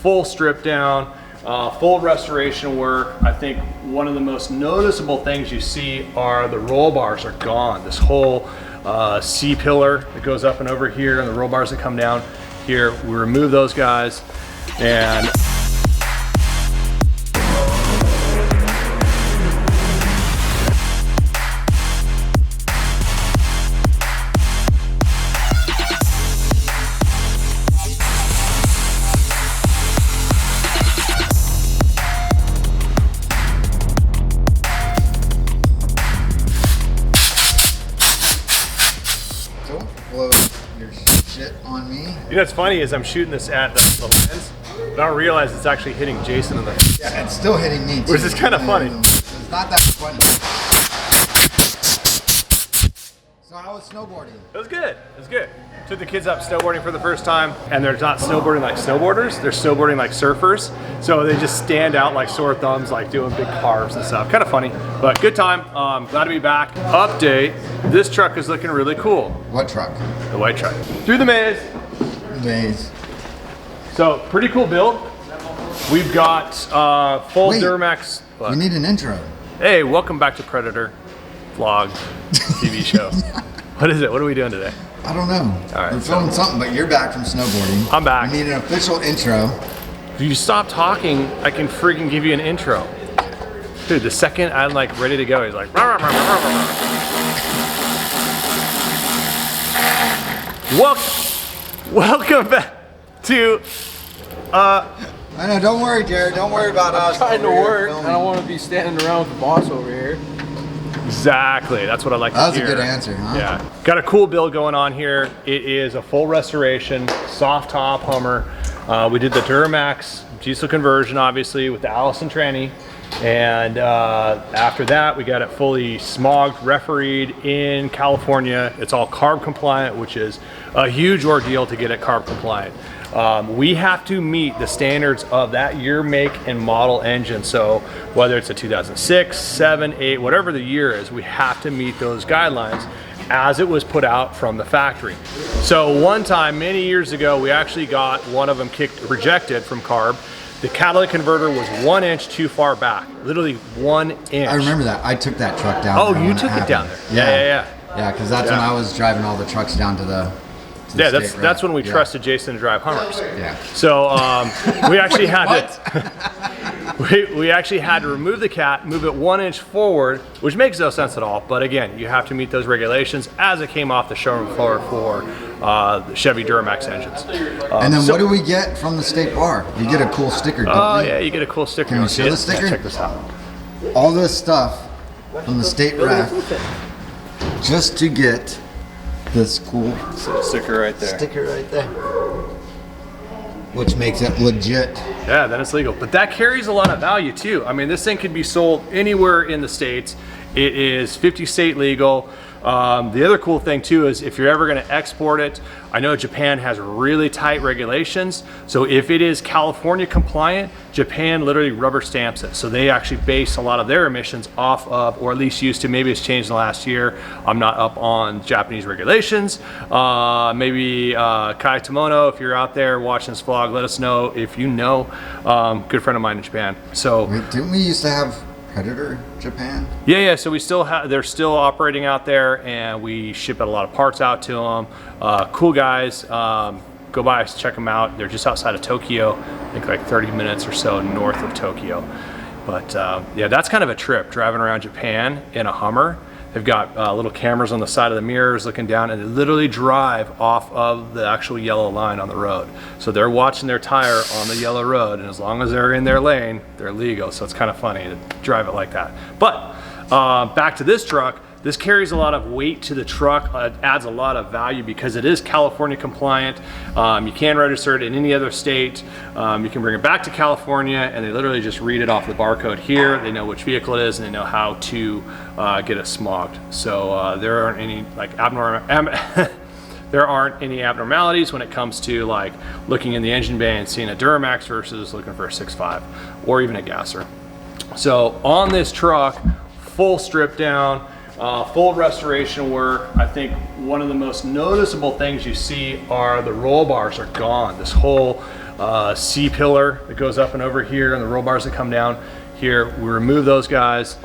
full strip down, full restoration work. I think one of the most noticeable things you see are the roll bars are gone. This whole C-pillar that goes up and over here and the roll bars that come down here, we remove those guys. And you know what's funny is I'm shooting this at the lens, but I don't realize it's actually hitting Jason in the face. Yeah, it's still hitting me too. Which is kind of funny. It's not that funny. So how was snowboarding? It was good. It was good. Took the kids up snowboarding for the first time, and they're not snowboarding like snowboarders. They're snowboarding like surfers. So they just stand out like sore thumbs, like doing big carves and stuff. Kind of funny, but good time. Glad to be back. Update, this truck is looking really cool. What truck? The white truck. Through the maze. So pretty cool build. We've got full Duramax. We need an intro. Hey, welcome back to Predator Vlog TV show. What is it? What are we doing today? I don't know. All right, we're filming something, but you're back from snowboarding. I'm back. We need an official intro. If you stop talking, I can freaking give you an intro. Dude, the second I'm like ready to go, he's like, rah, rah, rah, rah, rah. Welcome back to I know, don't worry, Jared. Don't worry about us. Trying to work. I don't want to be standing around with the boss over here. Exactly, that's what I like to hear. That was a good answer, huh? Yeah, got a cool build going on here. It is a full restoration, soft top Hummer. We did the Duramax diesel conversion, obviously, with the Allison tranny. And after that, we got it fully smogged, refereed in California. It's all CARB compliant, which is a huge ordeal to get it CARB compliant. We have to meet the standards of that year, make, and model engine. So whether it's a 2006, 7, 8, whatever the year is, we have to meet those guidelines as it was put out from the factory. So one time, many years ago, we actually got one of them rejected from CARB. The catalytic converter was 1 inch too far back, literally 1 inch. I remember that. I took that truck down. Oh, you took it down there. Yeah. Yeah, because that's when I was driving all the trucks down to the that's when we trusted Jason to drive Hummers. Yeah. So we actually had to we actually had to remove the cat, move it 1 inch forward, which makes no sense at all. But again, you have to meet those regulations as it came off the showroom floor for the Chevy Duramax engines. And then what do we get from the state bar? You get a cool sticker, don't Oh you? yeah, you get a cool sticker. Can we show the sticker? Yeah, check this out. All this stuff from the state ref just to get this cool sticker right there. Which makes it legit. Yeah, then it's legal. But that carries a lot of value too. I mean, this thing could be sold anywhere in the States. It is 50 state legal. The other cool thing too is if you're ever going to export it, I know Japan has really tight regulations. So if it is California compliant, Japan literally rubber stamps it. So they actually base a lot of their emissions off of, or at least used to, maybe it's changed in the last year. I'm not up on Japanese regulations. Maybe Kai Tomono, if you're out there watching this vlog, let us know if you know. Good friend of mine in Japan. So wait, didn't we used to have Predator Japan? Yeah. So we still have, they're still operating out there, and we ship a lot of parts out to them. Cool guys. Go by, check them out. They're just outside of Tokyo. I think like 30 minutes or so north of Tokyo. But yeah, that's kind of a trip, driving around Japan in a Hummer. They've got little cameras on the side of the mirrors looking down, and they literally drive off of the actual yellow line on the road. So they're watching their tire on the yellow road, and as long as they're in their lane, they're legal. So it's kind of funny to drive it like that. But back to this truck, this carries a lot of weight to the truck. It adds a lot of value because it is California compliant. You can register it in any other state. You can bring it back to California, and they literally just read it off the barcode here. They know which vehicle it is, and they know how to get it smogged. So there aren't any like there aren't any abnormalities when it comes to like looking in the engine bay and seeing a Duramax versus looking for a 6.5 or even a gasser. So on this truck, full strip down, full restoration work. I think one of the most noticeable things you see are the roll bars are gone. This whole C-pillar that goes up and over here, and the roll bars that come down here. We remove those guys,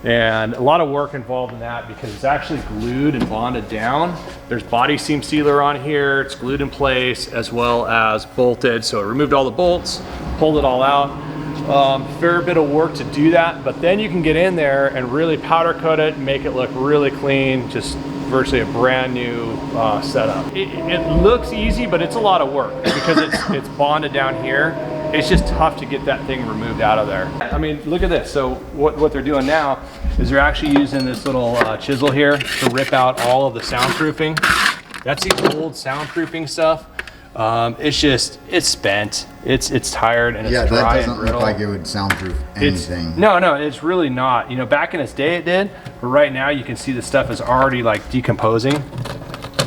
and a lot of work involved in that because it's actually glued and bonded down. There's body seam sealer on here. It's glued in place as well as bolted. So I removed all the bolts, pulled it all out. Fair bit of work to do that, but then you can get in there and really powder coat it and make it look really clean, just virtually a brand new setup. It looks easy, but it's a lot of work because it's bonded down here. It's just tough to get that thing removed out of there. I mean, look at this. So what they're doing now is they're actually using this little chisel here to rip out all of the soundproofing. That's the old soundproofing stuff. It's spent, it's tired, and it's dry and brittle. Yeah, that doesn't look like it would soundproof anything. No, it's really not. You know, back in its day it did, but right now you can see the stuff is already like decomposing.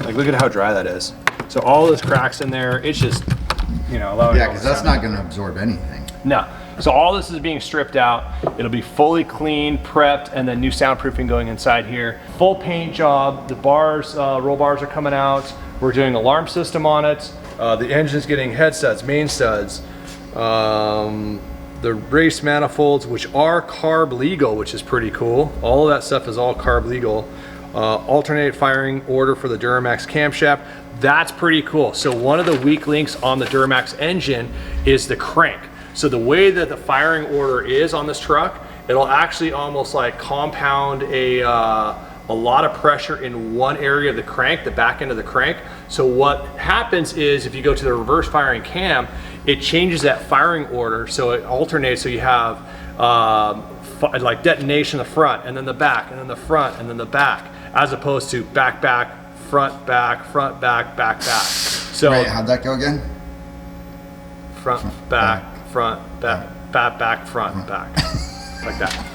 Like, look at how dry that is. So all those cracks in there, it's just, you know, allowing. Yeah, because that's not going to absorb anything. No. So all this is being stripped out. It'll be fully cleaned, prepped, and then new soundproofing going inside here. Full paint job. The bars, roll bars are coming out. We're doing alarm system on it. The engine's getting head studs, main studs. The race manifolds, which are CARB legal, which is pretty cool. All of that stuff is all CARB legal. Alternate firing order for the Duramax camshaft. That's pretty cool. So one of the weak links on the Duramax engine is the crank. So the way that the firing order is on this truck, it'll actually almost like compound a lot of pressure in one area of the crank, the back end of the crank. So what happens is if you go to the reverse firing cam, it changes that firing order. So it alternates. So you have like detonation in the front, and then the back, and then the front, and then the back, as opposed to back, front, back, back, back. So wait, how'd that go again? Front, back, front, back, back, front, back, like that.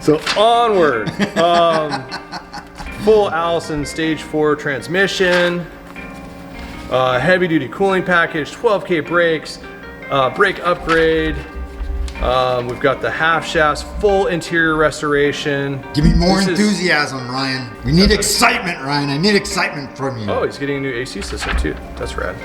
So onward. Full Allison stage 4 transmission, heavy duty cooling package, 12K brakes, brake upgrade. We've got the half shafts, full interior restoration. Give me more enthusiasm, Ryan. We need excitement, Ryan. I need excitement from you. Oh, he's getting a new AC system too. That's rad.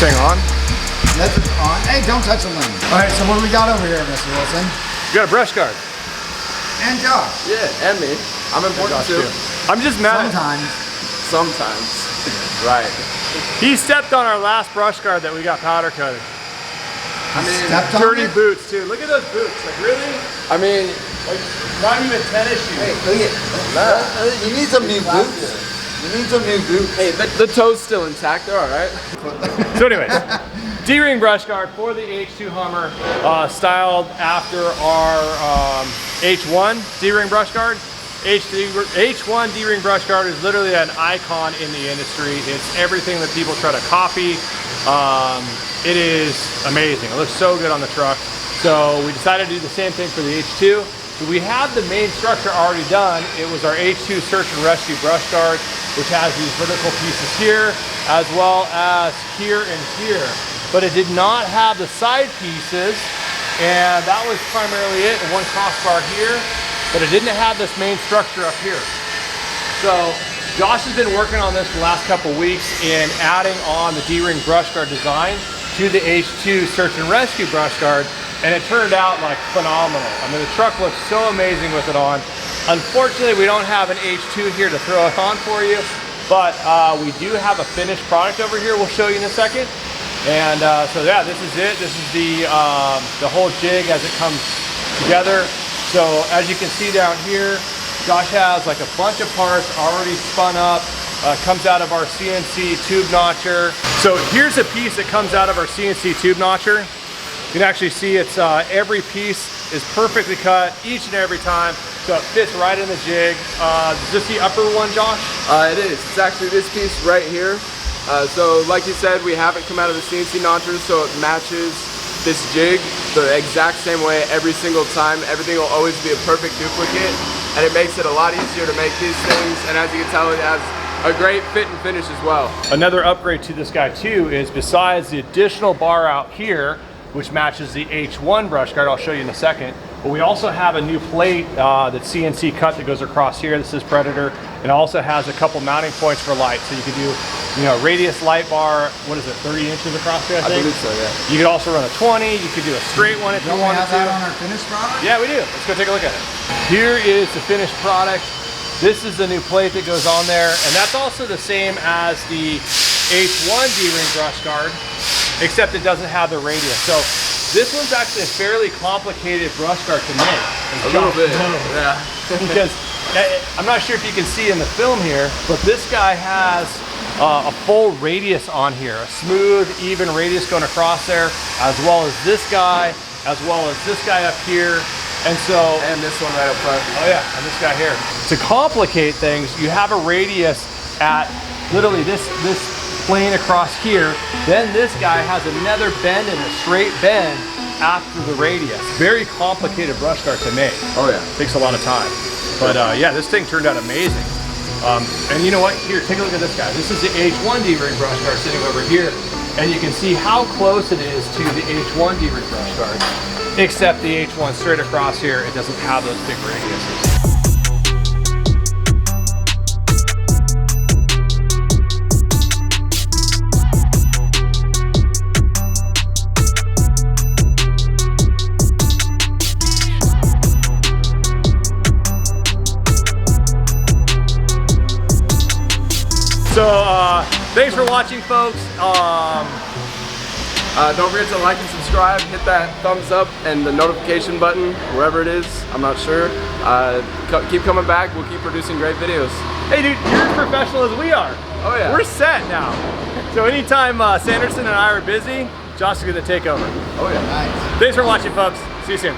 Thing on? That's on. Hey, don't touch the lane. All right, so what do we got over here, Mr. Wilson? You got a brush guard. And Josh. Yeah, and me. I'm important too. I'm just mad. Sometimes. Right. He stepped on our last brush guard that we got powder coated. I mean, dirty boots too. Look at those boots. Like, really? I mean, like, not even tennis shoes. Hey, look at. You need some new boots. You need some new boots. Hey, the toe's still intact. They're all right. So anyways, D-ring brush guard for the H2 Hummer, styled after our H1 D-ring brush guard. H1 D-ring brush guard is literally an icon in the industry. It's everything that people try to copy. It is amazing. It looks so good on the truck. So we decided to do the same thing for the H2. So we had the main structure already done. It was our H2 search and rescue brush guard, which has these vertical pieces here, as well as here and here. But it did not have the side pieces, and that was primarily it, and one crossbar here, but it didn't have this main structure up here. So Josh has been working on this for the last couple weeks in adding on the D-ring brush guard design to the H2 search and rescue brush guard, and it turned out like phenomenal. I mean, the truck looks so amazing with it on. Unfortunately, we don't have an H2 here to throw it on for you, but we do have a finished product over here we'll show you in a second. And so yeah, this is it. This is the whole jig as it comes together. So as you can see down here, Josh has like a bunch of parts already spun up. Comes out of our CNC tube notcher. So here's a piece that comes out of our CNC tube notcher. You can actually see it's every piece is perfectly cut each and every time, so it fits right in the jig. Is this the upper one, Josh? It is. It's actually this piece right here. So like you said, we have it come out of the CNC notchers, so it matches this jig the exact same way every single time. Everything will always be a perfect duplicate, and it makes it a lot easier to make these things. And as you can tell, it has a great fit and finish as well. Another upgrade to this guy too is besides the additional bar out here, which matches the H1 brush guard, I'll show you in a second, but we also have a new plate that's CNC cut that goes across here. This is Predator. It also has a couple mounting points for light, so you can do, you know, radius light bar. What is it, 30 inches across here? I think. Believe so, yeah. You could also run a 20. You could do a straight one if you wanted have to. that on our finished product? Yeah, we do. Let's go take a look at it. Here is the finished product. This is the new plate that goes on there, and that's also the same as the H1 D-ring brush guard, except it doesn't have the radius. So this one's actually a fairly complicated brush guard to make. A little bit, yeah. Because I'm not sure if you can see in the film here, but this guy has a full radius on here, a smooth, even radius going across there, as well as this guy, as well as this guy up here. And so, and this one right up front. Oh yeah, and this guy here. To complicate things, you have a radius at literally this plane across here. Then this guy has another bend and a straight bend after the radius. Very complicated brush guard to make. Oh yeah. Takes a lot of time. But yeah, this thing turned out amazing. And you know what? Here, take a look at this guy. This is the H1 D-ring brush guard sitting over here. And you can see how close it is to the H1 D-ring brush guard. Except the H1 straight across here, it doesn't have those big radiuses. So thanks for watching, folks. Don't forget to like and subscribe, hit that thumbs up and the notification button, wherever it is, I'm not sure. Keep coming back, we'll keep producing great videos. Hey dude, you're as professional as we are. Oh yeah. We're set now. So anytime Sanderson and I are busy, Josh is gonna take over. Oh yeah. Nice. Thanks for watching, folks. See you soon.